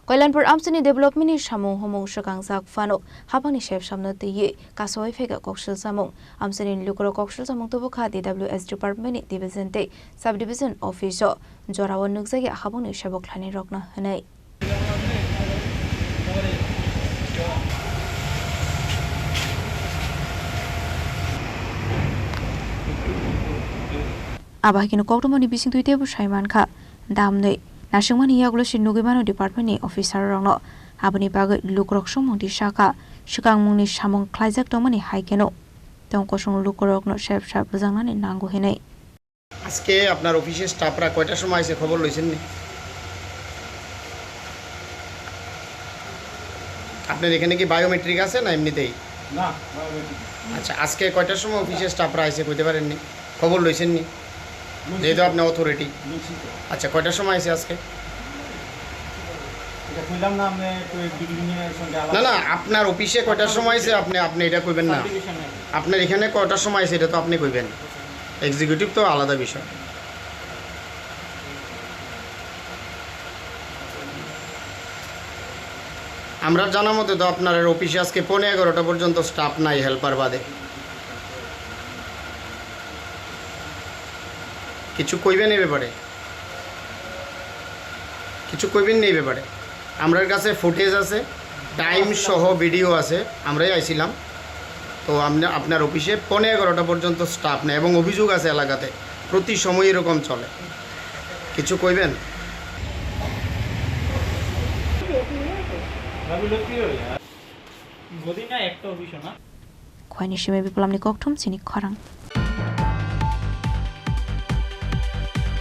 Kailanpur Amsini Development ni Samung Homong Shakangsak Fano Hapani Chef Samno Tiye Kasoi Fega Kokshil Samung Amsini Lukro Kokshil Samung Tobokha DWS Department ni Division Day Subdivision Officer Jorawan Nukzagi Haboni Shaboklani Rokna Hanai Abahkino Koktomoni Bising Tuite Bushaiman Ka Damne Nashimani Yaguloshi Nugimano Department ni Officer Rongno Abani Bag Lukrok Shomong di Shaka Shikang Muni Shamong Klaizak Domani Haikeno Tongkoshong Lukrokno Chef Shap Zangani Nango Hene আজকে আপনার অফিসের স্টাফরা কয়টার সময় এসে খবর লইছেন নি আপনার এখানে কি বায়োমেট্রিক আছে না এমনিতেই না বায়োমেট্রিক আচ্ছা আজকে কয়টার সময় অফিসের স্টাফরা এসে কইতে পারেন নি খবর লইছেন নি যেহেতু আপনি অথরিটি আচ্ছা কয়টার সময় এসে আজকে এটা কইলাম না আমি তো ডিগ্রিনের সঙ্গে না না আপনার অফিসে কয়টার সময় এসে আপনি এটা কইবেন না আপনার এখানে কয়টার সময় এসে এটা তো আপনি কইবেন এক্সিকিউটিভ তো আলাদা বিষয় আমরা জানা মতে তো আপনার অফিসে আজকে 11:30 পর্যন্ত স্টাফ নাই হেল্পার বাদে কিছু কইবেন এই ব্যাপারে কিছু কইবেন না এই ব্যাপারে আমরার কাছে ফুটেজ আছে টাইম সহ ভিডিও আছে আমরাই আইছিলাম তো আপনার অফিসে 11:30 পর্যন্ত স্টাফ নেই এবং অভিযোগ আছে এলাকাতে প্রতি সময় এরকম চলে কিছু কইবেন Khwani Shime Biplamni Koktum Sini Khorang